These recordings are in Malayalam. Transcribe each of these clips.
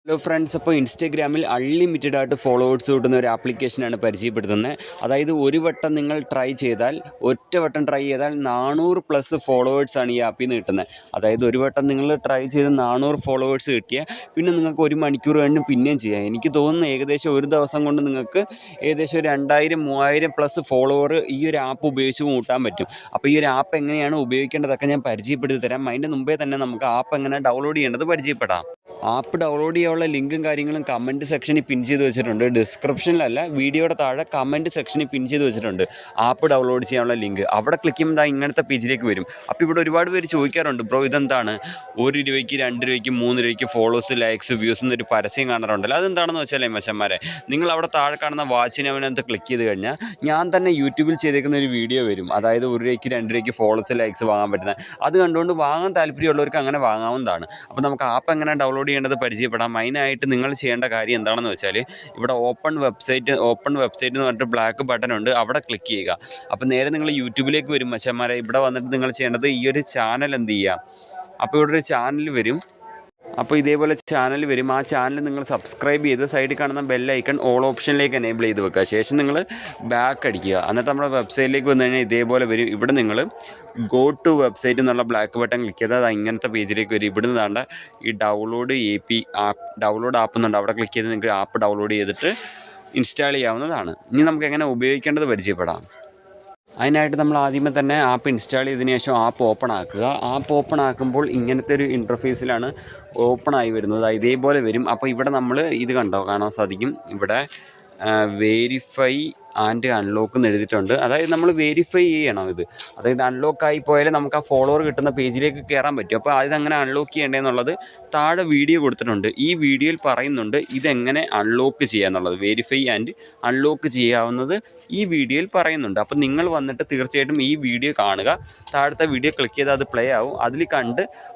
ഹലോ ഫ്രണ്ട്സ്, അപ്പോൾ ഇൻസ്റ്റാഗ്രാമിൽ അൺലിമിറ്റഡ് ആയിട്ട് ഫോളോവേഴ്സ് കിട്ടുന്ന ഒരു ആപ്ലിക്കേഷനാണ് പരിചയപ്പെടുത്തുന്നത്. അതായത് ഒരു വട്ടം നിങ്ങൾ ട്രൈ ചെയ്താൽ, ഒറ്റ വട്ടം ട്രൈ ചെയ്താൽ 400+ ഫോളോവേഴ്സാണ് ഈ ആപ്പിൽ നിന്ന് കിട്ടുന്നത്. അതായത് ഒരു വട്ടം നിങ്ങൾ ട്രൈ ചെയ്ത് 400 ഫോളോവേഴ്സ് കിട്ടിയാൽ പിന്നെ നിങ്ങൾക്ക് 1 മണിക്കൂർ കഴിഞ്ഞ് പിന്നെയും ചെയ്യാം. എനിക്ക് തോന്നുന്നു ഏകദേശം ഒരു ദിവസം കൊണ്ട് നിങ്ങൾക്ക് ഏകദേശം 2000-3000+ ഫോളോവർ ഈ ഒരു ആപ്പ് ഉപയോഗിച്ച് കൂട്ടാൻ പറ്റും. അപ്പോൾ ഈ ഒരു ആപ്പ് എങ്ങനെയാണ് ഉപയോഗിക്കേണ്ടതൊക്കെ ഞാൻ പരിചയപ്പെടുത്തി തരാം. അതിൻ്റെ മുമ്പേ തന്നെ നമുക്ക് ആപ്പ് എങ്ങനെ ഡൗൺലോഡ് ചെയ്യേണ്ടത് പരിചയപ്പെടാം. ആപ്പ് ഡൗൺലോഡ് ചെയ്യാനുള്ള ലിങ്കും കാര്യങ്ങളും കമൻറ്റ് സെക്ഷനിൽ പിൻ ചെയ്ത് വെച്ചിട്ടുണ്ട്. ഡിസ്ക്രിപ്ഷനിലല്ല, വീഡിയോയുടെ താഴെ കമൻറ്റ് സെക്ഷനിൽ പിൻ ചെയ്ത് വെച്ചിട്ടുണ്ട് ആപ്പ് ഡൗൺലോഡ് ചെയ്യാനുള്ള ലിങ്ക്. അവിടെ ക്ലിക്ക് ചെയ്യുമ്പോൾ ഇങ്ങനത്തെ പേജിലേക്ക് വരും. അപ്പോൾ ഇവിടെ ഒരുപാട് പേര് ചോദിക്കാറുണ്ട്, ബ്രോ ഇതെന്താണ് 1 രൂപയ്ക്ക് 2 രൂപയ്ക്ക് 3 രൂപയ്ക്ക് ഫോളോവേഴ്സ്, ലൈക്സ്, വ്യൂസ് എന്നൊരു പരസ്യം കാണാറുണ്ടല്ലോ. അതെന്താണെന്ന് വെച്ചാലേ മച്ചന്മാരെ, നിങ്ങൾ അവിടെ താഴെ കാണുന്ന വാച്ചിനവനകത്ത് ക്ലിക്ക് ചെയ്ത് കഴിഞ്ഞാൽ ഞാൻ തന്നെ യൂട്യൂബിൽ ചെയ്തേക്കുന്ന ഒരു വീഡിയോ വരും. അതായത് 1 രൂപയ്ക്ക് 2 രൂപയ്ക്ക് ഫോളോവേഴ്സ്, ലൈക്സ് വാങ്ങാൻ പറ്റുന്നത്. അത് കണ്ടുകൊണ്ട് വാങ്ങാൻ താല്പര്യമുള്ളവർക്ക് അങ്ങനെ വാങ്ങാവുന്നതാണ്. അപ്പോൾ നമുക്ക് ആപ്പ് എങ്ങനെ ഡൗൺലോഡ് ചെയ്യേണ്ടത് പരിചയപ്പെടാം. അതിനായിട്ട് നിങ്ങൾ ചെയ്യേണ്ട കാര്യം എന്താണെന്ന് വെച്ചാൽ, ഇവിടെ ഓപ്പൺ വെബ്സൈറ്റ് എന്ന് പറഞ്ഞിട്ട് ബ്ലാക്ക് ബട്ടൺ ഉണ്ട്, അവിടെ ക്ലിക്ക് ചെയ്യുക. അപ്പോൾ നേരെ നിങ്ങൾ യൂട്യൂബിലേക്ക് വരും മച്ചന്മാരെ. ഇവിടെ വന്നിട്ട് നിങ്ങൾ ചെയ്യേണ്ടത് ഈ ഒരു ചാനൽ എന്ത് ചെയ്യുക. അപ്പോൾ ഇവിടെ ഒരു ചാനൽ വരും. അപ്പോൾ ഇതേപോലെ ചാനൽ വരും. ആ ചാനൽ നിങ്ങൾ സബ്സ്ക്രൈബ് ചെയ്ത് സൈഡിൽ കാണുന്ന ബെല്ലൈക്കൺ ഓൾ ഓപ്ഷനിലേക്ക് എനേബിൾ ചെയ്ത് വെക്കുക. ശേഷം നിങ്ങൾ ബാക്ക് അടിക്കുക. എന്നിട്ട് നമ്മുടെ വെബ്സൈറ്റിലേക്ക് വന്നു കഴിഞ്ഞാൽ ഇതേപോലെ വരും. ഇവിടെ നിങ്ങൾ ഗോ ടു വെബ്സൈറ്റ് എന്നുള്ള ബ്ലാക്ക് ബട്ടൺ ക്ലിക്ക് ചെയ്താൽ അത് ഇങ്ങനത്തെ പേജിലേക്ക് വരും. ഇവിടെ നിന്നാണ്ട് ഈ ഡൗൺലോഡ് ആപ്പ് എന്നുണ്ട്, അവിടെ ക്ലിക്ക് ചെയ്ത് നിങ്ങൾക്ക് ആപ്പ് ഡൗൺലോഡ് ചെയ്തിട്ട് ഇൻസ്റ്റാൾ ചെയ്യാവുന്നതാണ്. ഇനി നമുക്ക് എങ്ങനെ ഉപയോഗിക്കേണ്ടത് പരിചയപ്പെടാം. അതിനായിട്ട് നമ്മൾ ആദ്യമേ തന്നെ ആപ്പ് ഇൻസ്റ്റാൾ ചെയ്തതിന് ശേഷം ആപ്പ് ഓപ്പൺ ആക്കുക. ആപ്പ് ഓപ്പൺ ആക്കുമ്പോൾ ഇങ്ങനത്തെ ഒരു ഇൻ്റർഫേസിലാണ് ഓപ്പണായി വരുന്നത്. ഇതേപോലെ വരും. അപ്പോൾ ഇവിടെ നമ്മൾ ഇത് കാണാൻ സാധിക്കും. ഇവിടെ വേരിഫൈ ആൻഡ് അൺലോക്ക് എന്ന് എഴുതിയിട്ടുണ്ട്. അതായത് നമ്മൾ വേരിഫൈ ചെയ്യണം ഇത്. അതായത് അൺലോക്കായി പോയാൽ നമുക്ക് ആ ഫോളോവർ കിട്ടുന്ന പേജിലേക്ക് കയറാൻ പറ്റും. അപ്പോൾ അതെങ്ങനെ അൺലോക്ക് ചെയ്യേണ്ടതെന്നുള്ളത് താഴെ വീഡിയോ കൊടുത്തിട്ടുണ്ട്. ഈ വീഡിയോയിൽ പറയുന്നുണ്ട് ഇതെങ്ങനെ അൺലോക്ക് ചെയ്യുക എന്നുള്ളത്. വേരിഫൈ ആൻഡ് അൺലോക്ക് ചെയ്യാവുന്നത് ഈ വീഡിയോയിൽ പറയുന്നുണ്ട്. അപ്പോൾ നിങ്ങൾ വന്നിട്ട് തീർച്ചയായിട്ടും ഈ വീഡിയോ കാണുക. താഴത്തെ വീഡിയോ ക്ലിക്ക് ചെയ്താൽ അത് പ്ലേ ആവും.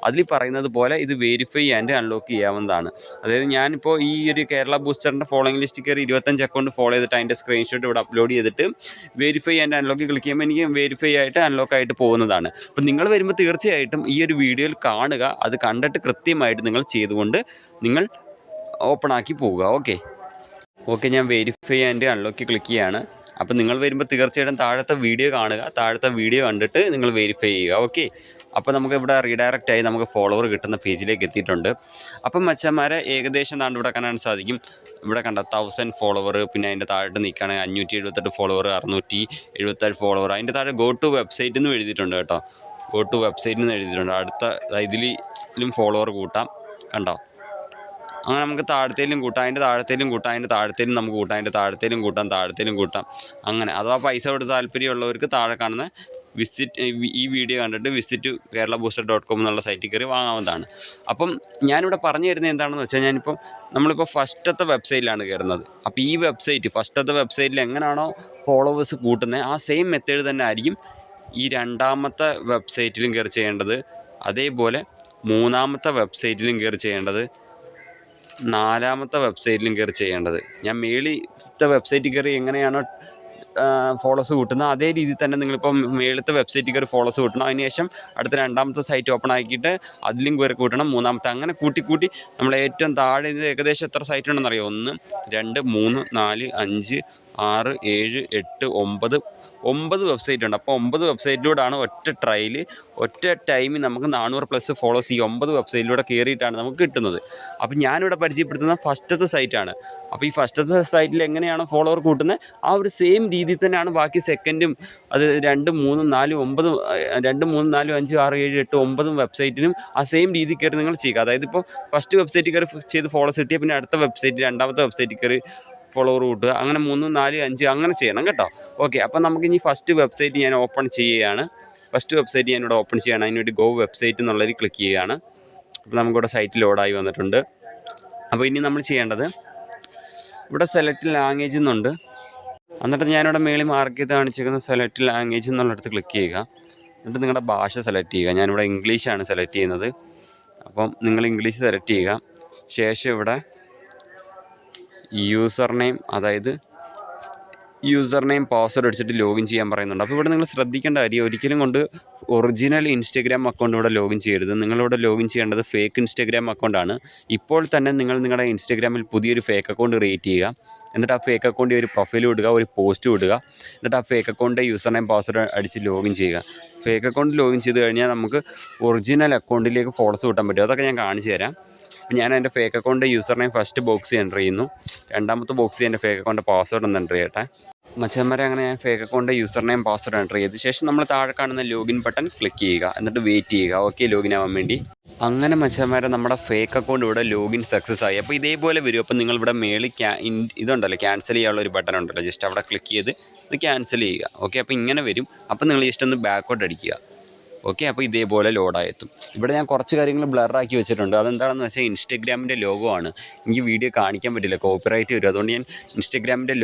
അതിൽ പറയുന്നത് പോലെ ഇത് വേരിഫൈ ആൻഡ് അൺലോക്ക് ചെയ്യാവുന്നതാണ്. അതായത് ഞാനിപ്പോൾ ഈ ഒരു കേരള ബൂസ്റ്ററിൻ്റെ ഫോളോയിങ് ലിസ്റ്റ് കയറി 25 അക്കൗണ്ട് ഫോളോ ചെയ്തിട്ട് അതിൻ്റെ സ്ക്രീൻഷോട്ട് ഇവിടെ അപ്ലോഡ് ചെയ്തിട്ട് വേരിഫൈ ആൻഡ് അൺലോക്ക് ക്ലിക്ക് ചെയ്യുമ്പോൾ എനിക്ക് വേരിഫൈ ആയിട്ട് അൺലോക്ക് ആയിട്ട് പോകുന്നതാണ്. അപ്പോൾ നിങ്ങൾ വരുമ്പോൾ തീർച്ചയായിട്ടും ഈ ഒരു വീഡിയോയിൽ കാണുക. അത് കണ്ടിട്ട് കൃത്യമായിട്ട് നിങ്ങൾ ചെയ്തുകൊണ്ട് നിങ്ങൾ ഓപ്പണാക്കി പോവുക. ഓക്കെ, ഞാൻ വേരിഫൈ ആൻഡ് അൺലോക്ക് ക്ലിക്ക് ചെയ്യാണ്. അപ്പോൾ നിങ്ങൾ വരുമ്പോൾ തീർച്ചയായിട്ടും താഴത്തെ വീഡിയോ കാണുക. താഴത്തെ വീഡിയോ കണ്ടിട്ട് നിങ്ങൾ വെരിഫൈ ചെയ്യുക. ഓക്കെ, അപ്പോൾ നമുക്ക് ഇവിടെ റീഡയറക്റ്റ് ആയി നമുക്ക് ഫോളോവർ കിട്ടുന്ന പേജിലേക്ക് എത്തിയിട്ടുണ്ട്. അപ്പം മച്ചന്മാരെ ഏകദേശം ഇവിടെ കാണാൻ സാധിക്കും. ഇവിടെ കണ്ട 1000 ഫോളോവർ, പിന്നെ അതിൻ്റെ താഴെ നിൽക്കുകയാണെങ്കിൽ 578 ഫോളോവർ, 677 ഫോളോവർ. അതിൻ്റെ താഴെ ഗോ ടു വെബ്സൈറ്റ് എന്ന് എഴുതിയിട്ടുണ്ട് കേട്ടോ. ഗോ ടു വെബ്സൈറ്റ് എന്ന് എഴുതിയിട്ടുണ്ട്. അടുത്ത ഇതിലും ഫോളോവർ കൂട്ടാം. കണ്ടോ? അങ്ങനെ നമുക്ക് താഴത്തേലും കൂട്ടാം, അതിൻ്റെ താഴത്തേലും കൂട്ടാം, അതിൻ്റെ താഴത്തേലും നമുക്ക് കൂട്ടാം, അതിൻ്റെ താഴത്തേലും കൂട്ടാം. അങ്ങനെ അഥവാ പൈസ കൊടുത്ത് താല്പര്യമുള്ളവർക്ക് താഴെ കാണുന്ന ഈ വീഡിയോ കണ്ടിട്ട് വിസിറ്റ് keralabooster.com എന്നുള്ള സൈറ്റിൽ കയറി വാങ്ങാവുന്നതാണ്. അപ്പം ഞാനിവിടെ പറഞ്ഞു തരുന്നത് എന്താണെന്ന് വെച്ചാൽ, നമ്മളിപ്പോൾ ഫസ്റ്റത്തെ വെബ്സൈറ്റിലാണ് കയറുന്നത്. അപ്പോൾ ഈ ഫസ്റ്റത്തെ വെബ്സൈറ്റിൽ എങ്ങനെയാണോ ഫോളോവേഴ്സ് കൂട്ടുന്നത് ആ സെയിം മെത്തേഡ് തന്നെ ആയിരിക്കും ഈ രണ്ടാമത്തെ വെബ്സൈറ്റിലും കയറി ചെയ്യേണ്ടത്. അതേപോലെ മൂന്നാമത്തെ വെബ്സൈറ്റിലും കയറി ചെയ്യേണ്ടത്, നാലാമത്തെ വെബ്സൈറ്റിലും കയറി ചെയ്യേണ്ടത്. ഞാൻ മേളിലത്തെ വെബ്സൈറ്റിൽ കയറി എങ്ങനെയാണോ ഫോളോസ് കൂട്ടുന്നത് അതേ രീതിയിൽ തന്നെ നിങ്ങളിപ്പോൾ മേളത്തെ വെബ്സൈറ്റിൽ കയറി ഫോളോസ് കൂട്ടണം. അതിനുശേഷം അടുത്ത രണ്ടാമത്തെ സൈറ്റ് ഓപ്പൺ ആക്കിയിട്ട് അതിലും കയറി കൂട്ടണം. മൂന്നാമത്തെ അങ്ങനെ കൂട്ടി നമ്മൾ ഏറ്റവും താഴെ ഇത് ഏകദേശം എത്ര സൈറ്റ് ഉണ്ടെന്ന് അറിയാം? 1 2 3 4 5 6 7 8 9 വെബ്സൈറ്റ് ഉണ്ട്. അപ്പോൾ 9 വെബ്സൈറ്റിലൂടെയാണ് ഒറ്റ ടൈമിൽ നമുക്ക് 400+ ഫോളോസ് ഈ 9 വെബ്സൈറ്റിലൂടെ കയറിയിട്ടാണ് നമുക്ക് കിട്ടുന്നത്. അപ്പോൾ ഞാനിവിടെ പരിചയപ്പെടുത്തുന്ന ഫസ്റ്റത്തെ സൈറ്റാണ്. അപ്പോൾ ഈ ഫസ്റ്റത്തെ സൈറ്റിൽ എങ്ങനെയാണ് ഫോളോവർ കൂട്ടുന്നത് ആ ഒരു സെയിം രീതിയിൽ തന്നെയാണ് ബാക്കി സെക്കൻഡും. അത് 2 3 4 9 2 3 4 5 6 7 8 9 വെബ്സൈറ്റിനും ആ സെയിം രീതിയിൽ കയറി നിങ്ങൾ ചെയ്യുക. അതായത് ഇപ്പോൾ ഫസ്റ്റ് വെബ്സൈറ്റിൽ കയറി ചെയ്ത് ഫോളോസ് കിട്ടിയാൽ പിന്നെ അടുത്ത രണ്ടാമത്തെ വെബ്സൈറ്റിൽ കയറി ഫോളോവർ കൂട്ടുക. അങ്ങനെ 3 4 5 അങ്ങനെ ചെയ്യണം കേട്ടോ. ഓക്കെ, അപ്പോൾ നമുക്കിനി ഫസ്റ്റ് വെബ്സൈറ്റ് ഞാൻ ഓപ്പൺ ചെയ്യുകയാണ്. ഞാനിവിടെ ഓപ്പൺ ചെയ്യുകയാണ്. അതിനുവേണ്ടി ഗോ വെബ്സൈറ്റ് എന്നുള്ളതിൽ ക്ലിക്ക് ചെയ്യുകയാണ്. അപ്പോൾ നമുക്കിവിടെ സൈറ്റ് ലോഡായി വന്നിട്ടുണ്ട്. അപ്പോൾ ഇനി നമ്മൾ ചെയ്യേണ്ടത് ഇവിടെ സെലക്ട് ലാംഗ്വേജ് എന്നുണ്ട്. എന്നിട്ട് ഞാനിവിടെ മേളിൽ മാർക്ക് ചെയ്ത് കാണിച്ചിരിക്കുന്ന സെലക്ട് ലാംഗ്വേജ് എന്നുള്ളിടത്ത് ക്ലിക്ക് ചെയ്യുക. എന്നിട്ട് നിങ്ങളുടെ ഭാഷ സെലക്ട് ചെയ്യുക. ഞാനിവിടെ ഇംഗ്ലീഷാണ് സെലക്ട് ചെയ്യുന്നത്. അപ്പം നിങ്ങൾ ഇംഗ്ലീഷ് സെലക്ട് ചെയ്യുക. ശേഷം ഇവിടെ യൂസർ നെയിം, അതായത് യൂസർ നെയിം പാസ്വേഡ് അടിച്ചിട്ട് ലോഗിൻ ചെയ്യാൻ പറയുന്നുണ്ട്. അപ്പോൾ ഇവിടെ നിങ്ങൾ ശ്രദ്ധിക്കേണ്ട കാര്യം ഒരിക്കലും കൊണ്ട് ഒറിജിനൽ ഇൻസ്റ്റഗ്രാം അക്കൗണ്ട് ഇവിടെ ലോഗിൻ ചെയ്യരുത്. നിങ്ങളിവിടെ ലോഗിൻ ചെയ്യേണ്ടത് ഫേക്ക് ഇൻസ്റ്റഗ്രാം അക്കൗണ്ടാണ്. ഇപ്പോൾ തന്നെ നിങ്ങൾ നിങ്ങളുടെ ഇൻസ്റ്റഗ്രാമിൽ പുതിയൊരു ഫേക്ക് അക്കൗണ്ട് ക്രിയേറ്റ് ചെയ്യുക. എന്നിട്ട് ആ ഫേക്ക് അക്കൗണ്ടിൽ ഒരു പ്രൊഫൈൽ ഇടുക, ഒരു പോസ്റ്റ് ഇടുക. എന്നിട്ട് ആ ഫേക്ക് അക്കൗണ്ടിൻ്റെ യൂസർ നെയിം പാസ്വേഡ് അടിച്ച് ലോഗിൻ ചെയ്യുക. ഫേക്ക് അക്കൗണ്ട് ലോഗിൻ ചെയ്ത് കഴിഞ്ഞാൽ നമുക്ക് ഒറിജിനൽ അക്കൗണ്ടിലേക്ക് ഫോളോസ് കൂട്ടാൻ പറ്റും. അതൊക്കെ ഞാൻ കാണിച്ചു തരാം. ഞാൻ എൻ്റെ fake account user name first box enter ചെയ്യുന്നു. രണ്ടാമത്തെ ബോക്സ് എൻ്റെ ഫേക്ക് അക്കൗണ്ട് പാസ്വേഡ് ഒന്ന് എൻ്റർ ചെയ്യട്ടെ. മച്ചന്മാരെ അങ്ങനെ ഞാൻ fake account user name password enter ചെയ്ത ശേഷം നമ്മൾ താഴെ കാണുന്ന ലോഗിൻ ബട്ടൺ ക്ലിക്ക് ചെയ്യുക. എന്നിട്ട് വെയിറ്റ് ചെയ്യുക. ഓക്കെ, ലോഗിൻ ആവാൻ വേണ്ടി. അങ്ങനെ മച്ചന്മാരെ നമ്മുടെ ഫേക്ക് അക്കൗണ്ട് ഇവിടെ ലോഗിൻ സക്സസ് ആയി. അപ്പോൾ ഇതേപോലെ വരും. അപ്പോൾ നിങ്ങളിവിടെ മേളിൽ ഇതുണ്ടല്ലോ, ക്യാൻസൽ ചെയ്യാനുള്ള ഒരു ബട്ടൺ ഉണ്ടല്ലോ, ജസ്റ്റ് അവിടെ ക്ലിക്ക് ചെയ്ത് ഇത് ക്യാൻസൽ ചെയ്യുക. ഓക്കെ, അപ്പോൾ ഇങ്ങനെ വരും. അപ്പോൾ നിങ്ങൾ ജസ്റ്റ് ഒന്ന് ബാക്കോട്ട് അടിക്കുക. ഓക്കെ, അപ്പോൾ ഇതേപോലെ ലോഡായി എത്തും. ഇവിടെ ഞാൻ കുറച്ച് കാര്യങ്ങൾ ബ്ലറാക്കി വെച്ചിട്ടുണ്ട്. അതെന്താണെന്ന് വെച്ചാൽ ഇൻസ്റ്റഗ്രാമിൻ്റെ ലോഗോ ആണ്. എനിക്ക് വീഡിയോ കാണിക്കാൻ പറ്റില്ല, കോപ്പിറൈറ്റ് വരും. അതുകൊണ്ട് ഞാൻ ഇൻസ്റ്റഗ്രാമിൻ്റെ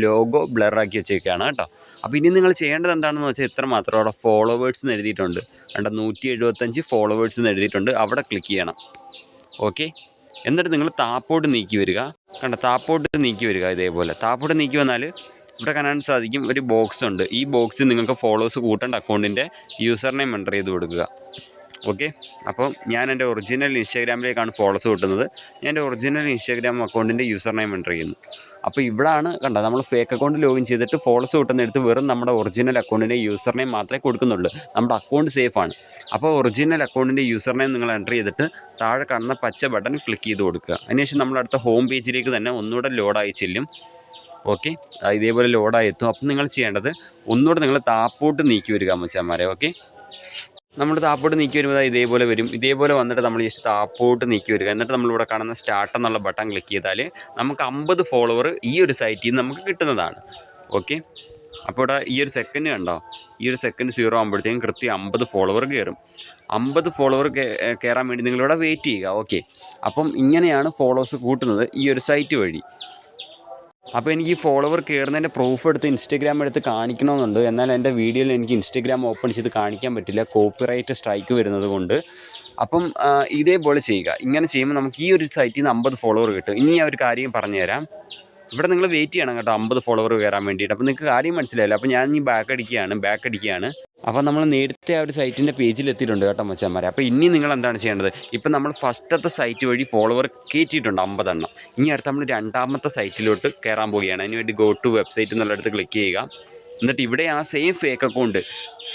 ലോഗോ ബ്ലറാക്കി വെച്ചേക്കാണ് കേട്ടോ. അപ്പോൾ ഇനി നിങ്ങൾ ചെയ്യേണ്ടത് എന്താണെന്ന് വെച്ചാൽ ഇത്ര മാത്രം. അവിടെ ഫോളോവേഴ്സ് എന്ന് എഴുതിയിട്ടുണ്ട്, 175 ഫോളോവേഴ്സ് എന്ന് എഴുതിയിട്ടുണ്ട്. അവിടെ ക്ലിക്ക് ചെയ്യണം. ഓക്കെ, എന്നിട്ട് നിങ്ങൾ താപ്പോട്ട് നീക്കി വരിക. താപ്പോട്ട് നീക്കി വരിക. ഇതേപോലെ താപ്പോട്ട് നീക്കി വന്നാൽ ഇവിടെ കാണാൻ സാധിക്കും ഒരു ബോക്സ് ഉണ്ട്. ഈ ബോക്സിൽ നിങ്ങൾക്ക് ഫോളോവേഴ്സ് കൂട്ടേണ്ട അക്കൗണ്ടിൻ്റെ യൂസർ നെയിം എൻ്റർ ചെയ്ത് കൊടുക്കുക. ഓക്കെ, അപ്പം ഞാൻ എൻ്റെ ഒറിജിനൽ ഇൻസ്റ്റാഗ്രാമിലേക്കാണ് ഫോളോവേഴ്സ് കൂട്ടുന്നത്. ഞാൻ എൻ്റെ ഒറിജിനൽ ഇൻസ്റ്റാഗ്രാം അക്കൗണ്ടിൻ്റെ യൂസർ നെയിം എൻ്റർ ചെയ്യുന്നു. അപ്പോൾ ഇവിടെയാണ് നമ്മൾ ഫേക്ക് അക്കൗണ്ട് ലോഗിൻ ചെയ്തിട്ട് ഫോളോവേഴ്സ് കൂട്ടുന്നിടത്ത് വെറും നമ്മുടെ ഒറിജിനൽ അക്കൗണ്ടിൻ്റെ യൂസർ നെയിം മാത്രമേ കൊടുക്കുന്നുള്ളൂ. നമ്മുടെ അക്കൗണ്ട് സേഫാണ്. അപ്പോൾ ഒറിജിനൽ അക്കൗണ്ടിൻ്റെ യൂസർ നെയിം നിങ്ങൾ എൻ്റർ ചെയ്തിട്ട് താഴെ കാണുന്ന പച്ച ബട്ടൺ ക്ലിക്ക് ചെയ്ത് കൊടുക്കുക. അതിനുശേഷം നമ്മളടുത്ത ഹോം പേജിലേക്ക് തന്നെ ഒന്നുകൂടെ ലോഡായി ചെല്ലും. ഓക്കെ, ഇതേപോലെ ലോഡായി എത്തും. അപ്പം നിങ്ങൾ ചെയ്യേണ്ടത് ഒന്നുകൂടെ നിങ്ങൾ താപ്പോട്ട് നീക്കി വരിക മച്ചാന്മാരെ. ഓക്കെ, നമ്മൾ താപ്പോട്ട് നീക്കി വരുമ്പോൾ ഇതേപോലെ വരും. ഇതേപോലെ വന്നിട്ട് നമ്മൾ ജസ്റ്റ് താപ്പോട്ട് നീക്കി വരിക. എന്നിട്ട് നമ്മളിവിടെ കാണുന്ന സ്റ്റാർട്ട് എന്നുള്ള ബട്ടൺ ക്ലിക്ക് ചെയ്താൽ നമുക്ക് 50 ഫോളോവർ ഈ ഒരു സൈറ്റിൽ നിന്ന് നമുക്ക് കിട്ടുന്നതാണ്. ഓക്കെ, അപ്പോൾ ഇവിടെ ഈ ഒരു സെക്കൻഡ് കണ്ടോ, ഈ ഒരു സെക്കൻഡ് 0 ആകുമ്പോഴത്തേക്കും കൃത്യം 50 ഫോളോവർ കയറും. 50 ഫോളോവർ കയറാൻ വേണ്ടി നിങ്ങളിവിടെ വെയിറ്റ് ചെയ്യുക. ഓക്കെ, അപ്പം ഇങ്ങനെയാണ് ഫോളോവേഴ്സ് കൂട്ടുന്നത് ഈ ഒരു സൈറ്റ് വഴി. അപ്പോൾ എനിക്ക് ഈ ഫോളോവർ കയറുന്നതിൻ്റെ പ്രൂഫ് എടുത്ത് ഇൻസ്റ്റഗ്രാം എടുത്ത് കാണിക്കണമെന്നുണ്ട്. എന്നാൽ എൻ്റെ വീഡിയോയിൽ എനിക്ക് ഇൻസ്റ്റഗ്രാം ഓപ്പൺ ചെയ്ത് കാണിക്കാൻ പറ്റില്ല, കോപ്പിറൈറ്റ് സ്ട്രൈക്ക് വരുന്നത് കൊണ്ട്. അപ്പം ഇതേപോലെ ചെയ്യുക. ഇങ്ങനെ ചെയ്യുമ്പോൾ നമുക്ക് ഈ ഒരു സൈറ്റിൽ നിന്ന് 50 ഫോളോവർ കിട്ടും. ഇനി ഞാൻ ഒരു കാര്യം പറഞ്ഞു തരാം. ഇവിടെ നിങ്ങൾ വെയിറ്റ് ചെയ്യണം കേട്ടോ, 50 ഫോളോവർ കയറാൻ വേണ്ടിയിട്ട്. അപ്പോൾ നിങ്ങൾക്ക് കാര്യം മനസ്സിലായില്ല. അപ്പോൾ ഞാൻ ഈ ബാക്ക് അടിക്കുകയാണ്. അപ്പോൾ നമ്മൾ നേരത്തെ ആ ഒരു സൈറ്റിൻ്റെ പേജിലെത്തിയിട്ടുണ്ട് കേട്ടോ മച്ചാന്മാരെ. അപ്പോൾ ഇനി നിങ്ങൾ എന്താണ് ചെയ്യേണ്ടത്? ഇപ്പം നമ്മൾ ഫസ്റ്റത്തെ സൈറ്റ് വഴി ഫോളോവർ കയറ്റിയിട്ടുണ്ട് 50 എണ്ണം. ഇനി അടുത്ത് നമ്മൾ രണ്ടാമത്തെ സൈറ്റിലോട്ട് കയറാൻ പോവുകയാണ്. അതിനുവേണ്ടി ഗോ ടു വെബ്സൈറ്റ് എന്നുള്ളിടത്ത് ക്ലിക്ക് ചെയ്യുക. എന്നിട്ട് ഇവിടെ ആ സെയിം ഫേക്ക് അക്കൗണ്ട്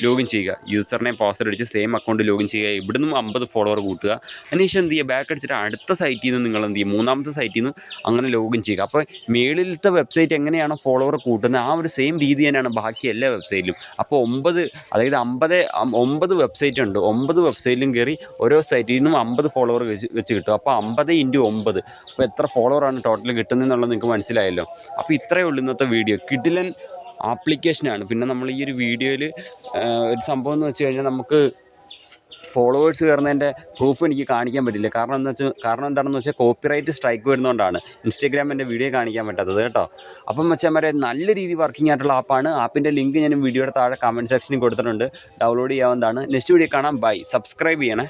ലോഗിൻ ചെയ്യുക. യൂസർ നെയിം പാസ്വേഡ് അടിച്ച് സെയിം അക്കൗണ്ട് ലോഗിൻ ചെയ്യുക. ഇവിടുന്ന് 50 ഫോളോവർ കൂട്ടുക. അതിനുശേഷം എന്ത് ചെയ്യുക, ബാക്ക് അടിച്ചിട്ട് അടുത്ത സൈറ്റിൽ നിന്ന് നിങ്ങൾ എന്ത് ചെയ്യുക, മൂന്നാമത്തെ സൈറ്റിൽ നിന്ന് അങ്ങനെ ലോഗിൻ ചെയ്യുക. അപ്പോൾ മേളിലത്തെ വെബ്സൈറ്റ് എങ്ങനെയാണോ ഫോളോവർ കൂട്ടുന്നത് ആ ഒരു സെയിം രീതി തന്നെയാണ് ബാക്കി എല്ലാ വെബ്സൈറ്റിലും. അപ്പോൾ 9 വെബ്സൈറ്റ് ഉണ്ട്. 9 വെബ്സൈറ്റിലും കയറി ഓരോ സൈറ്റിൽ നിന്നും 50 ഫോളോവർ വെച്ച് കിട്ടും. അപ്പോൾ 50 × 9, അപ്പോൾ എത്ര ഫോളോവറാണ് ടോട്ടൽ കിട്ടുന്നതെന്നുള്ളത് നിങ്ങൾക്ക് മനസ്സിലായല്ലോ. അപ്പോൾ ഇത്രയേ ഉള്ളൂ ഇന്നത്തെ വീഡിയോ. കിടിലൻ ആപ്ലിക്കേഷനാണ്. പിന്നെ നമ്മൾ ഈ ഒരു വീഡിയോയിൽ ഒരു സംഭവം എന്ന് വെച്ച് കഴിഞ്ഞാൽ നമുക്ക് ഫോളോവേഴ്സ് കയറുന്നതിൻ്റെ പ്രൂഫ് എനിക്ക് കാണിക്കാൻ പറ്റില്ല. കാരണം എന്താണെന്ന് വെച്ചാൽ കോപ്പിറൈറ്റ് സ്ട്രൈക്ക് വരുന്നതുകൊണ്ടാണ് ഇൻസ്റ്റഗ്രാമിൻ്റെ വീഡിയോ കാണിക്കാൻ പറ്റാത്തത് കേട്ടോ. അപ്പം മച്ചാന്മാരെ നല്ല രീതിയിൽ വർക്കിംഗ് ആയിട്ടുള്ള ആപ്പാണ്. ആപ്പിൻ്റെ ലിങ്ക് ഞാൻ വീഡിയോയുടെ താഴെ കമൻറ്റ് സെക്ഷനിൽ കൊടുത്തിട്ടുണ്ട്, ഡൗൺലോഡ് ചെയ്യാവുന്നതാണ്. നെക്സ്റ്റ് വീഡിയോ കാണാം. ബൈ. സബ്സ്ക്രൈബ് ചെയ്യണേ.